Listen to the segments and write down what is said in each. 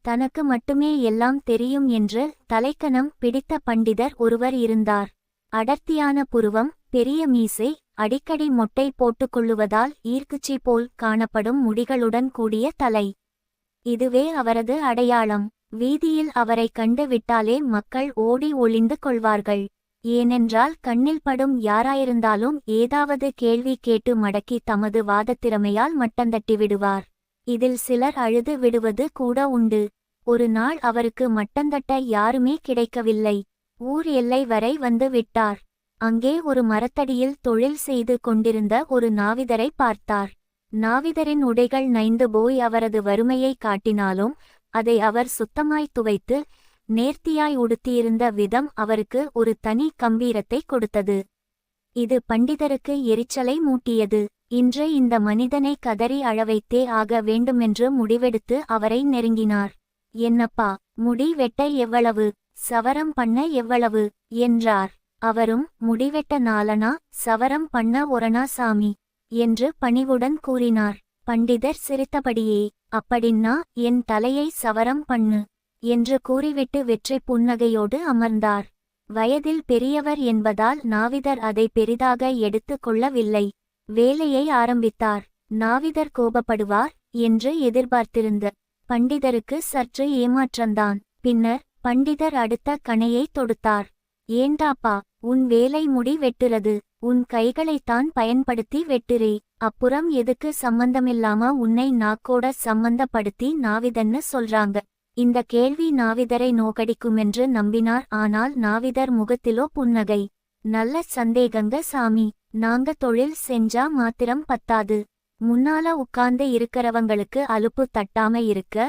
தனக்கு மட்டுமே எல்லாம் தெரியும் என்று தலைக்கணம் பிடித்த பண்டிதர் ஒருவர் இருந்தார். அடர்த்தியான புருவம், பெரிய மீசை, அடிக்கடி மொட்டை போட்டுக்கொள்ளுவதால் ஈர்க்குச்சி போல் காணப்படும் முடிகளுடன் கூடிய தலை. இதுவே அவரது அடையாளம். வீதியில் அவரை கண்டு விட்டாலே மக்கள் ஓடி ஒளிந்து கொள்வார்கள். ஏனென்றால் கண்ணில் படும் யாராயிருந்தாலும் ஏதாவது கேள்வி கேட்டு மடக்கி தமது வாதத்திறமையால் மட்டந்தட்டி விடுவார். இதில் சிலர் அழுது விடுவது கூட உண்டு. ஒரு நாள் அவருக்கு மட்டந்தட்ட யாருமே கிடைக்கவில்லை. ஊர் எல்லை வரை வந்து விட்டார். அங்கே ஒரு மரத்தடியில் தொழில் செய்து கொண்டிருந்த ஒரு நாவிதரை பார்த்தார். நாவிதரின் உடைகள் நைந்து போய் அவரது வறுமையை காட்டினாலும் அதை அவர் சுத்தமாய் துவைத்து நேர்த்தியாய் உடுத்தியிருந்த விதம் அவருக்கு ஒரு தனி கம்பீரத்தை கொடுத்தது. இது பண்டிதருக்கு எரிச்சலை மூட்டியது. இன்று இந்த மனிதனை கதறி அழவைத்தே ஆக வேண்டுமென்று முடிவெடுத்து அவரை நெருங்கினார். என்னப்பா, முடி வெட்ட எவ்வளவு, சவரம் பண்ண எவ்வளவு என்றார். அவரும், முடிவெட்ட நாலனா, சவரம் பண்ண ஒரணா சாமி என்று பணிவுடன் கூறினார். பண்டிதர் சிரித்தபடியே, அப்படின்னா என் தலையை சவரம் பண்ணு என்று கூறிவிட்டு வெற்றி புன்னகையோடு அமர்ந்தார். வயதில் பெரியவர் என்பதால் நாவிதர் அதை பெரிதாக எடுத்து கொள்ளவில்லை. வேலையை ஆரம்பித்தார். நாவிதர் கோபப்படுவார் என்று எதிர்பார்த்திருந்த பண்டிதருக்கு சற்று ஏமாற்றந்தான். பின்னர் பண்டிதர் அடுத்த கணையை தொடுத்தார். ஏண்டாப்பா, உன் வேலை முடி வெட்டுறது, உன் கைகளைத்தான் பயன்படுத்தி வெட்டுறே. அப்புறம் எதுக்கு சம்பந்தமில்லாம உன்னை நாக்கோட சம்பந்தப்படுத்தி நாவிதன்னு சொல்றாங்க? இந்த கேள்வி நாவிதரை நோக்கடிக்குமென்று நம்பினார். ஆனால் நாவிதர் முகத்திலோ புன்னகை. நல்ல சந்தேகங்க சாமி, நாங்க தொழில் செஞ்சா மாத்திரம் பத்தாது, முன்னால உட்கார்ந்து இருக்கிறவங்களுக்கு அலுப்பு தட்டாம இருக்க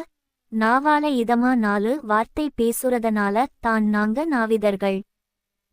நாவால இதமா 4 வார்த்தை பேசுறதனால தான் நாங்க நாவிதர்கள்.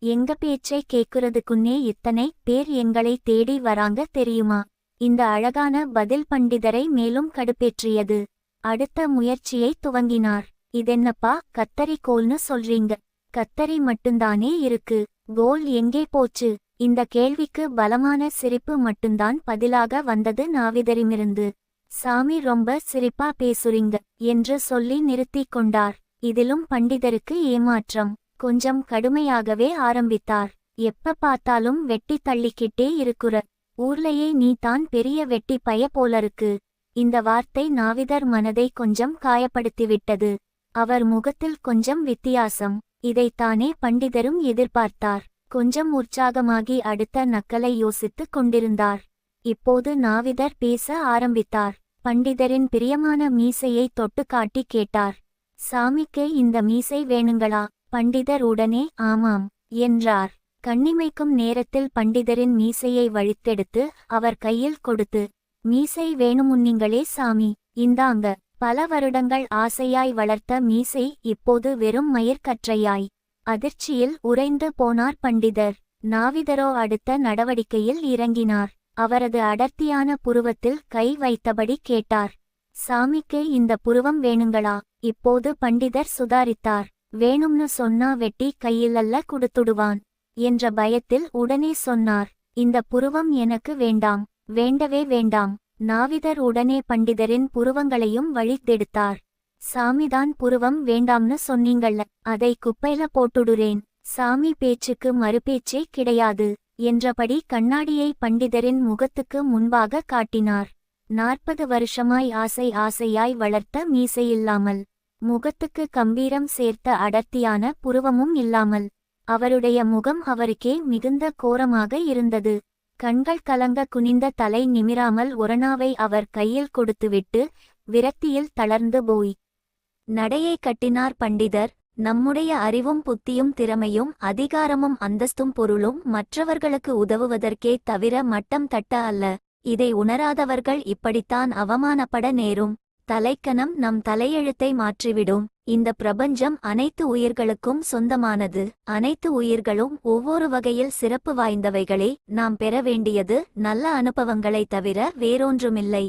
எங்க பேச்சை கேக்குறதுக்குன்னே இத்தனை பேர் எங்களை தேடி வராங்க தெரியுமா? இந்த அழகான பதில் பண்டிதரை மேலும் கடுப்பேற்றியது. அடுத்த முயற்சியை துவங்கினார். இதென்னப்பா, கத்தரி கோல்னு சொல்றீங்க? கத்தரி மட்டும்தானே இருக்கு, கோல் எங்கே போச்சு? இந்த கேள்விக்கு பலமான சிரிப்பு மட்டும்தான் பதிலாக வந்தது நாவிதரிமிருந்து. சாமி, ரொம்ப சிரிப்பா பேசுறீங்க என்று சொல்லி நிறுத்தி கொண்டார். இதிலும் பண்டிதருக்கு ஏமாற்றம். கொஞ்சம் கடுமையாகவே ஆரம்பித்தார். எப்ப பார்த்தாலும் வெட்டி தள்ளிக்கிட்டே இருக்குற, ஊர்லயே நீ தான் பெரிய வெட்டி பய போலருக்கு. இந்த வார்த்தை நாவிதர் மனதை கொஞ்சம் காயப்படுத்திவிட்டது. அவர் முகத்தில் கொஞ்சம் வித்தியாசம். இதைத்தானே பண்டிதரும் எதிர்பார்த்தார். கொஞ்சம் உற்சாகமாகி அடுத்த நக்கலை யோசித்துக் கொண்டிருந்தார். இப்போது நாவிதர் பேச ஆரம்பித்தார். பண்டிதரின் பிரியமான மீசையை தொட்டு காட்டி கேட்டார். சாமிக்கு இந்த மீசை வேணுங்களா? பண்டிதர் உடனே ஆமாம் என்றார். கண்ணிமைக்கும் நேரத்தில் பண்டிதரின் மீசையை வழித்தெடுத்து அவர் கையில் கொடுத்து, மீசை வேணுமுன்னீங்களே சாமி, இந்தாங்க. பல வருடங்கள் ஆசையாய் வளர்த்த மீசை இப்போது வெறும் மயிர்கற்றையாய். அதிர்ச்சியில் உறைந்து போனார் பண்டிதர். நாவிதரோ அடுத்த நடவடிக்கையில் இறங்கினார். அவரது அடர்த்தியான புருவத்தில் கை வைத்தபடி கேட்டார். சாமிக்கு இந்த புருவம் வேணுங்களா? இப்போது பண்டிதர் சுதாரித்தார். வேணும்னு சொன்னா வெட்டி கையிலல்ல குடுத்துடுவான் என்ற பயத்தில் உடனே சொன்னார். இந்த புருவம் எனக்கு வேண்டாம், வேண்டவே வேண்டாம். நாவிதர் உடனே பண்டிதரின் புருவங்களையும் வழித்தெடுத்தார். சாமிதான் புருவம் வேண்டாம்னு சொன்னீங்கள்ல, அதை குப்பையில போட்டுடுறேன். சாமி பேச்சுக்கு மறுபேச்சே கிடையாது என்றபடி கண்ணாடியை பண்டிதரின் முகத்துக்கு முன்பாக காட்டினார். 40 வருஷமாய் ஆசையாய் வளர்த்த மீசையில்லாமல், முகத்துக்கு கம்பீரம் சேர்த்த அடர்த்தியான புருவமும் இல்லாமல், அவருடைய முகம் அவருக்கே மிகுந்த கோரமாக இருந்தது. கண்கள் கலங்க குனிந்த தலை நிமிராமல் ஒரணாவை அவர் கையில் கொடுத்துவிட்டு விரக்தியில் தளர்ந்து போய் நடையை கட்டினார் பண்டிதர். நம்முடைய அறிவும் புத்தியும் திறமையும் அதிகாரமும் அந்தஸ்தும் பொருளும் மற்றவர்களுக்கு உதவுவதற்கே தவிர மட்டம் தட்ட அல்ல. இதை உணராதவர்கள் இப்படித்தான் அவமானப்பட நேரும். தலைக்கணம் நம் தலையெழுத்தை மாற்றிவிடும். இந்த பிரபஞ்சம் அனைத்து உயிர்களுக்கும் சொந்தமானது. அனைத்து உயிர்களும் ஒவ்வொரு வகையில் சிறப்பு வாய்ந்தவைகளே. நாம் பெற வேண்டியது நல்ல அனுபவங்களை தவிர வேறொன்றுமில்லை.